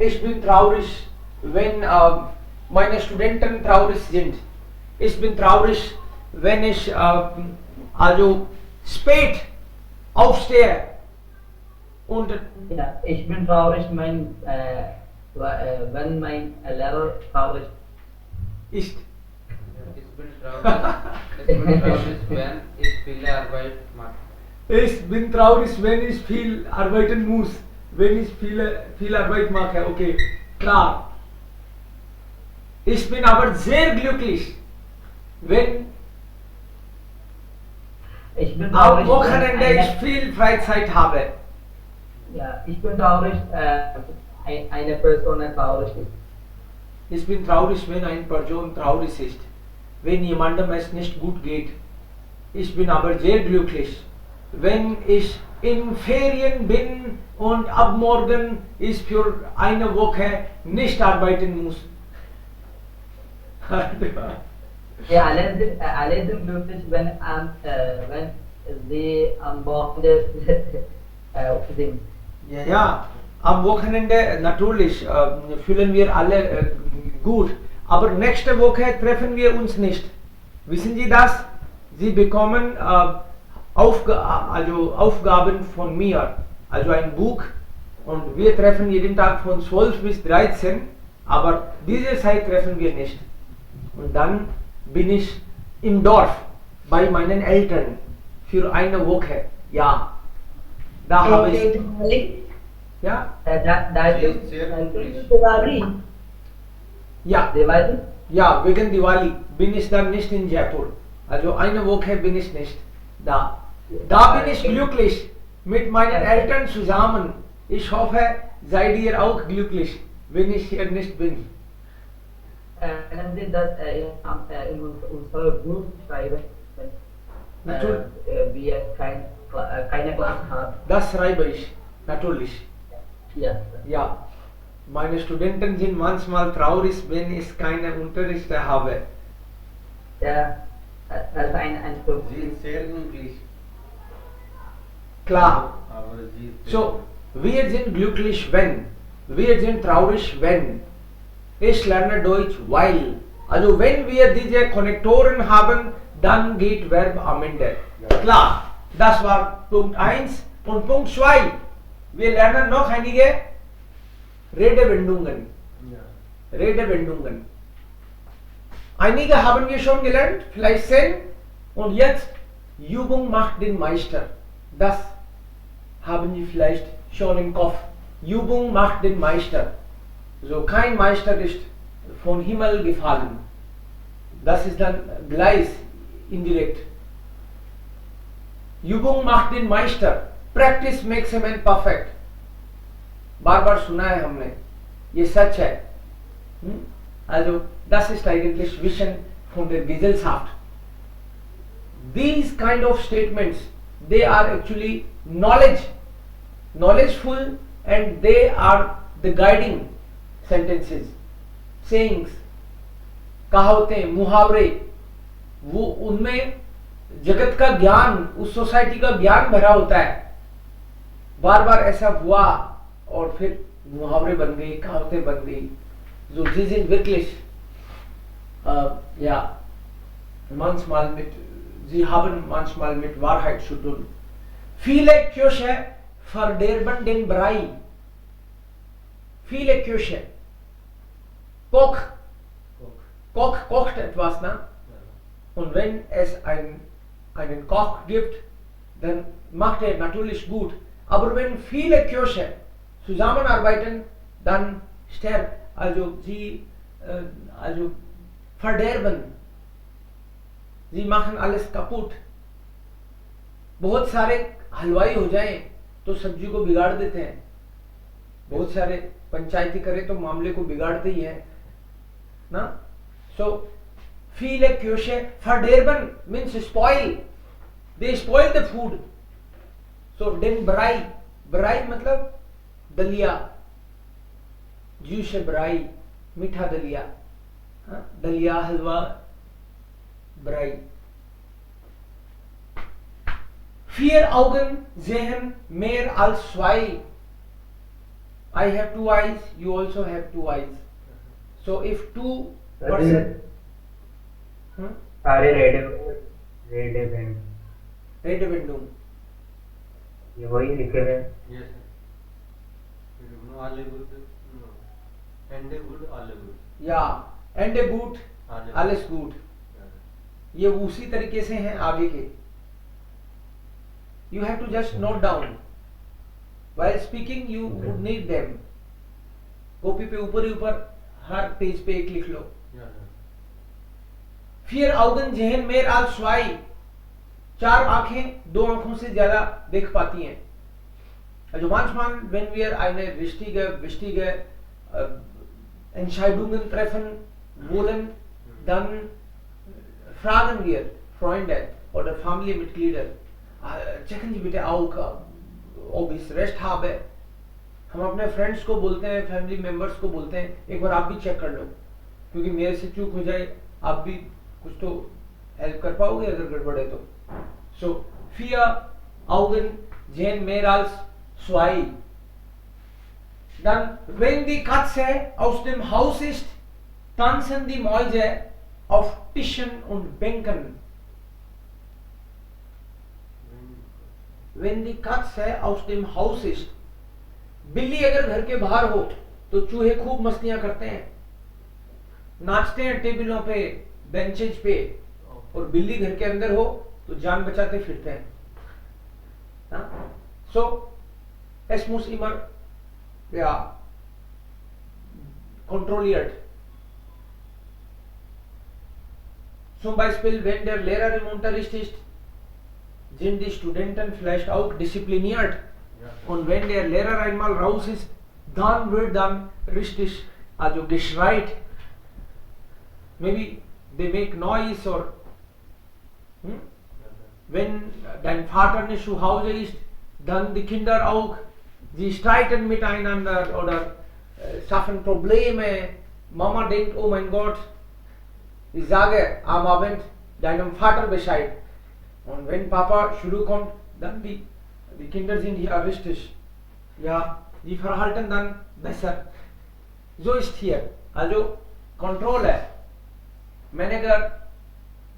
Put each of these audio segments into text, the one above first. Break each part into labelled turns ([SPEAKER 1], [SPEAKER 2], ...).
[SPEAKER 1] Ich bin traurig, wenn meine Studenten traurig sind. Ich bin traurig, wenn ich also spät aufstehe. Und
[SPEAKER 2] Ja, ich bin traurig, wenn mein Lehrer traurig
[SPEAKER 1] ist. Ich bin traurig, wenn ich viel arbeiten muss. Wenn ich viel Arbeit mache, okay, klar. Ich bin aber sehr glücklich, wenn
[SPEAKER 2] Ich bin
[SPEAKER 1] am
[SPEAKER 2] traurig,
[SPEAKER 1] Wochenende ich viel Freizeit habe.
[SPEAKER 2] ja, ich bin traurig, eine Person traurig ist.
[SPEAKER 1] Ich bin traurig, wenn eine Person traurig ist, wenn jemandem es nicht gut geht. Ich bin aber sehr glücklich, wenn ich in Ferien bin und ab morgen ich für eine Woche nicht arbeiten muss.
[SPEAKER 2] Ja, alle sind glücklich, wenn sie am Wochenende sind.
[SPEAKER 1] Ja, am Wochenende natürlich fühlen wir alle gut, aber nächste Woche treffen wir uns nicht. Wissen Sie das? Sie bekommen Aufgaben von mir, also ein Buch, und wir treffen jeden Tag von 12 bis 13, aber diese Zeit treffen wir nicht. Und dann bin ich im Dorf bei meinen Eltern für eine Woche. Ja, da habe ich. Ja?
[SPEAKER 3] Diwali.
[SPEAKER 1] Ja,
[SPEAKER 2] Diwali?
[SPEAKER 1] ja, wegen Diwali bin ich dann nicht in Jaipur. Also eine Woche bin ich nicht da. Da bin ich glücklich mit meinen Eltern zusammen. Ich hoffe, seid ihr auch glücklich, wenn ich hier nicht bin.
[SPEAKER 2] Können Sie das in unser Buch schreiben, wenn wir keine Klasse haben?
[SPEAKER 1] Das schreibe ich, natürlich.
[SPEAKER 2] Ja.
[SPEAKER 1] Ja, meine Studenten sind manchmal traurig, wenn ich keine Unterrichte habe.
[SPEAKER 2] Ja, das ist ein Buch.
[SPEAKER 4] Sie ist sehr glücklich.
[SPEAKER 1] Klar.
[SPEAKER 4] Aber sie ist
[SPEAKER 1] So, wir sind glücklich, wenn. Wir sind traurig, wenn. Ich lerne Deutsch, weil. Also wenn wir diese Konnektoren haben, dann geht Verb am Ende. Klar, das war Punkt 1 und Punkt 2. Wir lernen noch einige Redewendungen. Redewendungen. Einige haben wir schon gelernt, vielleicht 10. Und jetzt, Übung macht den Meister. Das haben Sie vielleicht schon im Kopf. Übung macht den Meister. So, kein Meister ist vom Himmel gefallen. Das ist dann gleich indirekt. Übung macht den Meister. Practice makes a man perfect. बार बार सुना है हमने, ये सच है. Also, das ist eigentlich Vision von der Gesellschaft. These kind of statements, they are actually knowledgeful, and they are the guiding sentences, sayings, कहावतें, मुहावरे, वो उनमें जगत का ज्ञान, उस सोसाइटी का ज्ञान भरा होता है. बार बार ऐसा हुआ और फिर मुहावरे बन गई, कहावतें बन गई. So sie sind wirklich, ja, sie haben manchmal mit Wahrheit zu tun. Viele Köche verderben den Brei. Viele Köche. Koch kocht etwas, ne? Und wenn es einen Koch gibt, dann macht er natürlich gut. Aber wenn viele Köche zusammenarbeiten, dann sterben. Also sie verderben. Sie machen alles kaputt. बहुत सारे हलवाई हो जाएं तो सब्जी को बिगाड़ देते हैं. बहुत सारे पंचायती करें तो मामले को बिगाड़ते ही है ना. So viele Köche verderben means spoil. They spoil the food. So den Brei मतलब दलिया, जूश ब्राई, मीठा दलिया, दलिया हलवा, ब्राई. 4 Augen sehen mehr als 2. I have two eyes, you also have two eyes. So if two
[SPEAKER 2] sir
[SPEAKER 1] person,
[SPEAKER 2] सारे red event
[SPEAKER 1] read window,
[SPEAKER 2] ये वही लिखे हुए हैं।
[SPEAKER 4] Yes, sir. No, all good. No. And a good, all good.
[SPEAKER 1] yeah, and a good, all is good. ये उसी तरीके से हैं आगे के. You have to just note down. While speaking, you would need them. Copy पे ऊपर ही ऊपर हर पेज पे एक लिख लो.
[SPEAKER 4] Yeah, sir.
[SPEAKER 1] Vier Augen sehen mehr als zwei. चार आंखें दो आंखों से ज्यादा देख पाती हैं. Also manchmal, wenn wir eine wichtige Entscheidungen treffen wollen, dann fragen wir Freunde oder Familienmitglieder, checken Sie bitte auch, ob ich recht habe. हम अपने फ्रेंड्स को बोलते हैं, फैमिली मेंबर्स को बोलते हैं, एक बार आप भी चेक कर लो, क्योंकि मेरे से चूक हो जाए, आप भी कुछ तो हेल्प कर पाओगे अगर गड़बड़ है तो. So, vier Augen sehen mehr als zwei. Dann, wenn die Katze aus dem Haus ist, tanzen die Mäuse auf Tischen und Bänken. Wenn die Katze aus dem Haus ist, बिल्ली अगर घर के बाहर हो तो चूहे खूब मस्तियां करते हैं, नाचते हैं टेबलों पे, बेंचेज पे, और बिल्ली घर के अंदर हो तो जान बचाते फिरते हैं. So, es muss immer ja kontrolliert. Zum Beispiel, wenn der Lehrer im Unterricht ist, sind die Studenten vielleicht auch diszipliniert. Und wenn der Lehrer einmal raus ist, dann wird dann richtig, also geschreit. Maybe they make noise or wenn dein Vater nicht zu Hause ist, dann die Kinder auch, sie streiten miteinander oder schaffen Probleme. Mama denkt, oh mein Gott, ich sage am Abend deinem Vater Bescheid. Und wenn Papa शुरू kommt, dann die Kinder sind hier richtig. Ja, die verhalten dann besser. So ist hier. Also Kontrolle. Manager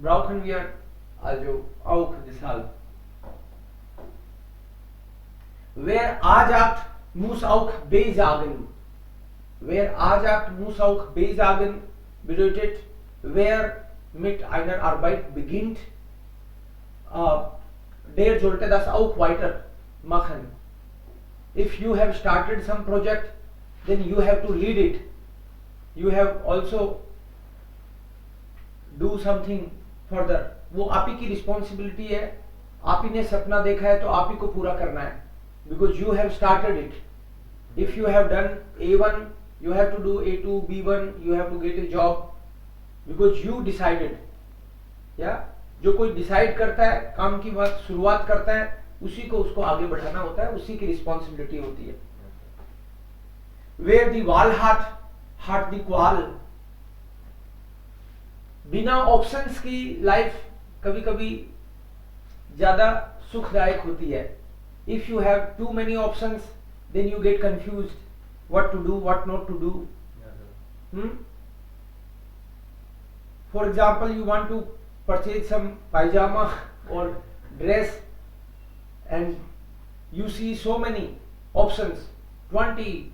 [SPEAKER 1] brauchen wir also auch deshalb. Wer A sagt, muss auch B sagen. Wer A sagt, muss auch B sagen, bedeutet, wer mit einer Arbeit beginnt, der sollte das auch weitermachen. If you have started some project, then you have to lead it. You have also do something further. वो आप ही की responsibility है, आप ही ने सपना देखा है तो आप ही को पूरा करना है, because you have started it. If you have done A1, you have to do A2, B1, you have to get a job, because you decided. या जो कोई डिसाइड करता है, काम की बात शुरुआत करता है, उसी को उसको आगे बढ़ाना होता है, उसी की रिस्पॉन्सिबिलिटी होती है. Where the wall hat the qual. बिना ऑप्शंस की लाइफ कभी कभी ज्यादा सुखदायक होती है. If you have too many options, then you get confused what to do, what not to do. For example, you want to purchase some pajama or dress and you see so many options, 20,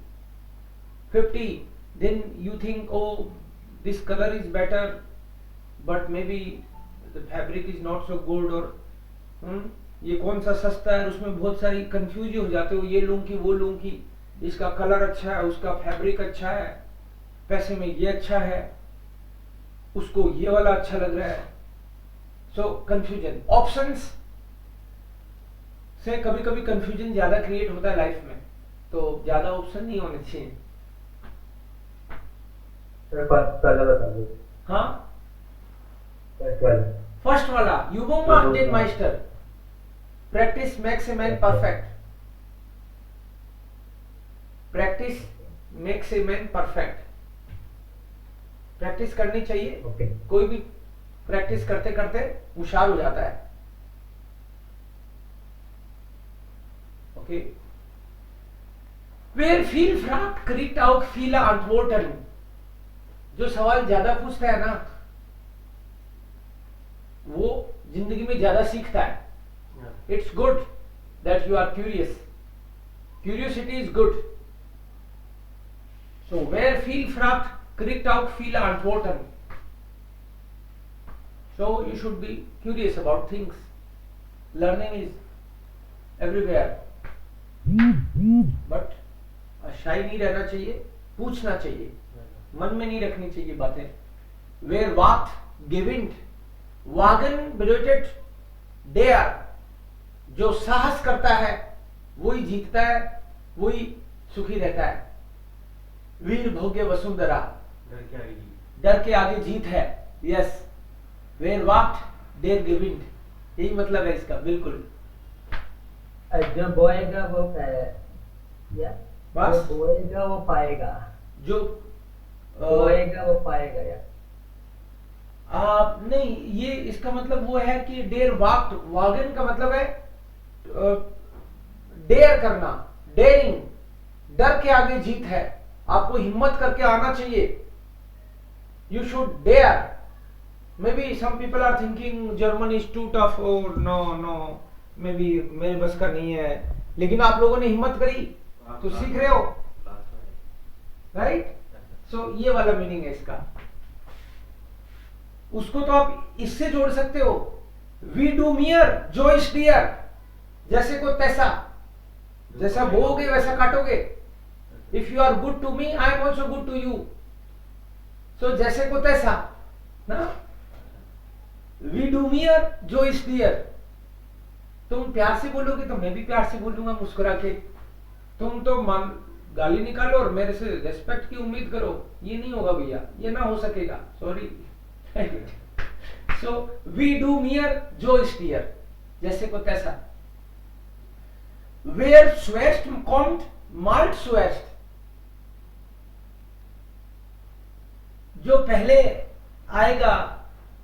[SPEAKER 1] 50, then you think, oh, this color is better, but maybe the fabric is not so good, or ये कौन सा सस्ता है, उसमें बहुत सारी confuse हो जाते हो, ये लूं कि वो लूं कि इसका कलर अच्छा है, उसका फैब्रिक अच्छा है, पैसे में ये अच्छा है, उसको ये वाला अच्छा लग रहा है. सो कंफ्यूजन, ऑप्शंस से कभी कभी कंफ्यूजन ज्यादा क्रिएट होता है लाइफ में, तो ज्यादा ऑप्शन नहीं होने चाहिए. हाँ, फर्स्ट वाला Übung macht den Meister. Practice makes a man perfect. Practice makes a man perfect. Practice करनी चाहिए.
[SPEAKER 2] Okay.
[SPEAKER 1] कोई भी प्रैक्टिस करते करते होशियार हो जाता है. Okay. Wer viel fragt, kriegt auch viele Antworten. जो सवाल ज्यादा पूछता है ना वो जिंदगी में ज्यादा सीखता है. It's good that you are curious. Curiosity is good. So wer viel fragt, kriegt auch viele Antworten. So you should be curious about things. Learning is everywhere. But shy नहीं रहना चाहिए, पूछना चाहिए, मन में नहीं रखनी चाहिए बातें. Wer wagt, gewinnt. Wagen bedeutet der. जो साहस करता है वही जीतता है, वही सुखी रहता है. वीर भोग्य वसुंधरा. डर के आगे जीत है. Yes. Wer wagt, der gewinnt. यही मतलब है इसका. बिल्कुल.
[SPEAKER 2] जो बोएगा वो या
[SPEAKER 1] बस.
[SPEAKER 2] जो बोएगा वो पाएगा.
[SPEAKER 1] जो
[SPEAKER 2] बोएगा वो पाएगा या
[SPEAKER 1] नहीं, ये इसका मतलब वो है कि डेर वाक्ट. वागन का मतलब है डेयर करना, डेयरिंग. डर के आगे जीत है. आपको हिम्मत करके आना चाहिए. You should dare. Maybe some people are thinking German is too tough. और नो मे बी मेरे बस का नहीं है. लेकिन आप लोगों ने हिम्मत करी तो सीख रहे हो. राइट. सो ये वाला मीनिंग है इसका. उसको तो आप इससे जोड़ सकते हो. वी डू मियर जो इज डियर. जैसे को तैसा. जैसा बोओगे वैसा काटोगे. If you are good to me I am also good to you. So जैसे को तैसा ना. वी डू मियर जो इज डियर. तुम प्यार से बोलोगे तो मैं भी प्यार से बोलूंगा मुस्कुरा के. तुम तो गाली निकालो और मेरे से रेस्पेक्ट की उम्मीद करो. ये नहीं होगा भैया, ये ना हो सकेगा. सॉरी. सो वी डू मियर जो इज डियर. जैसे को तैसा. Wer zuerst kommt, malt zuerst. जो पहले आएगा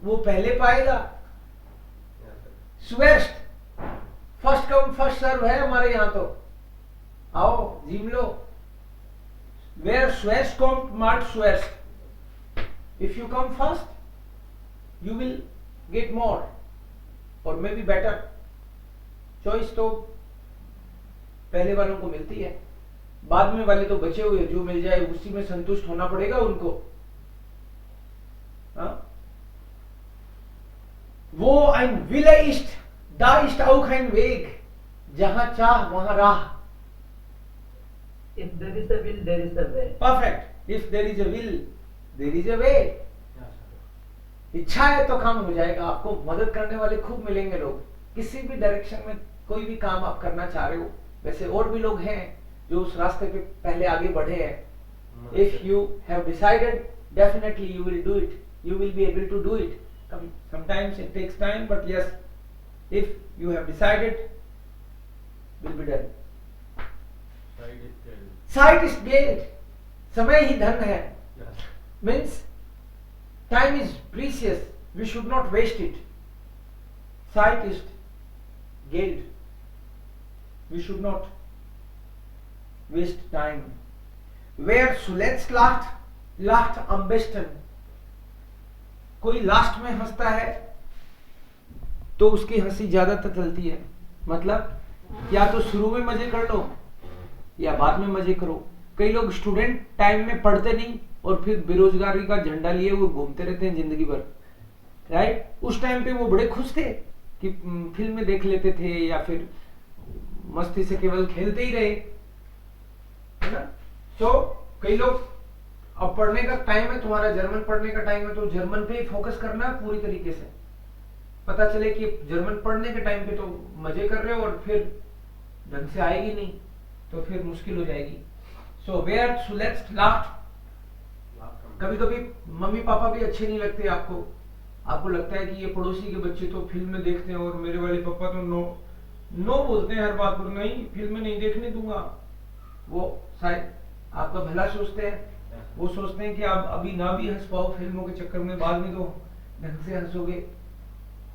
[SPEAKER 1] वो पहले पाएगा. Zuerst. First come first serve है हमारे यहां तो. आओ जीम लो. Wer zuerst kommt, malt zuerst. If you come first, you will get more or maybe better. Choice तो पहले वालों को मिलती है. बाद में वाले तो बचे हुए. जो मिल जाए उसी में संतुष्ट होना पड़ेगा उनको. वो ein Wille ist, da ist auch ein Weg. जहां चाह वहां राह.
[SPEAKER 2] if there is a will there is a way.
[SPEAKER 1] Perfect. If there is a will, there is a way. इच्छा है तो काम हो जाएगा. आपको मदद करने वाले खूब मिलेंगे लोग. किसी भी डायरेक्शन में कोई भी काम आप करना चाह रहे हो. वैसे और भी लोग हैं जो उस रास्ते पे पहले आगे बढ़े हैं. If you have decided, definitely you will do it. You will be able to do it. Sometimes it takes time, but yes, if you have decided, will be done. Sight is Geld. समय ही धन है. Means time is precious. We should not waste it. Sight is Geld. We should not waste time. Wer zuletzt lacht am besten. कोई last में हंसता है तो उसकी हंसी ज्यादातर चलती है. मतलब या तो शुरू में मजे कर लो या बाद में मजे करो. कई लोग स्टूडेंट टाइम में पढ़ते नहीं और फिर बेरोजगारी का झंडा लिए वो घूमते रहते हैं जिंदगी भर. राइट. उस टाइम पे वो बड़े खुश थे कि फिल्में देख लेते थे या फिर मस्ती से केवल खेलते ही रहे. है ना. सो कई लोग अब पढ़ने का टाइम है तुम्हारा, जर्मन पढ़ने का टाइम है तो जर्मन पे ही फोकस करना है पूरी तरीके से. पता चले कि जर्मन पढ़ने के टाइम पे तो मजे कर रहे हो और फिर ढंग से आएगी नहीं तो फिर मुश्किल हो जाएगी. सो वेयर zuletzt lacht. कभी कभी मम्मी पापा भी अच्छे नहीं लगते आपको. आपको लगता है कि ये पड़ोसी के बच्चे तो फिल्में देखते हैं और मेरे वाले पापा तो नो बोलते हैं हर बात पर. नहीं, फिल्में नहीं देखने दूंगा. वो शायद आपका भला सोचते हैं. वो सोचते हैं कि आप अभी ना भी हंस पाओ फिल्मों के चक्कर में, बाद में तो ढंग से हंसोगे.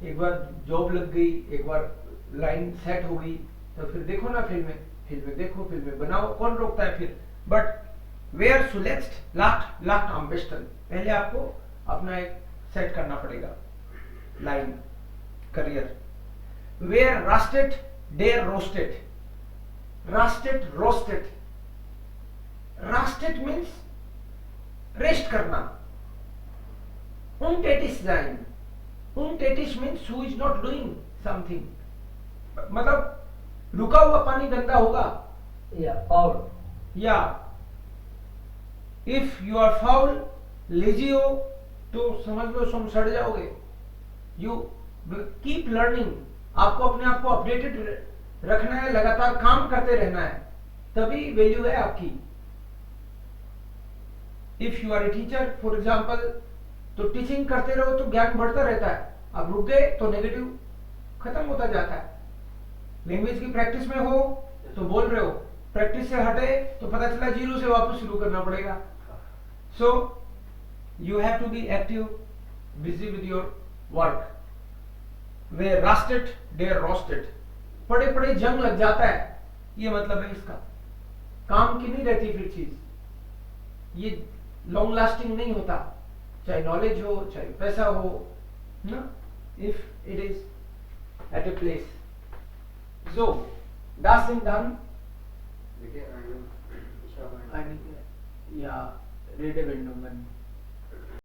[SPEAKER 1] एक बार जॉब लग गई, एक बार लाइन सेट हो गई तो फिर देखो ना फिल्में. फिल्में देखो, फिल्में बनाओ, कौन रोकता है फिर। बट वेयर सुलेक्स्ट लास्ट अम्बेस्टन, पहले आपको अपना एक सेट करना पड़ेगा line career. Where rested there rusted, rested rusted, rested means rest करना। untätig sein, untätig means who is not doing something, मतलब रुका हुआ पानी गंदा होगा।
[SPEAKER 2] Yeah, foul.
[SPEAKER 1] या if you are foul, lazy हो, तो समझ लो तुम सड़ जाओगे। यू कीप लर्निंग, आपको अपने आप को अपडेटेड रखना है, लगातार काम करते रहना है, तभी वैल्यू है आपकी। If you are a teacher for example, तो टीचिंग करते रहो तो ज्ञान बढ़ता रहता है। अब रुक गए तो नेगेटिव खत्म होता जाता है। लैंग्वेज की प्रैक्टिस में हो तो बोल रहे हो, प्रैक्टिस से हटे तो पता चला जीरो से वापस शुरू करना पड़ेगा। So you have to be active, busy with your work. Where rested there rusted, पड़े पड़े जंग लग जाता है, ये मतलब है इसका। काम की नहीं रहती फिर चीज, ये लॉन्ग लास्टिंग नहीं होता, चाहे नॉलेज हो चाहे पैसा हो ना, if it is at a place. So, das sind dann
[SPEAKER 4] देखिए
[SPEAKER 1] ja Redewendungen.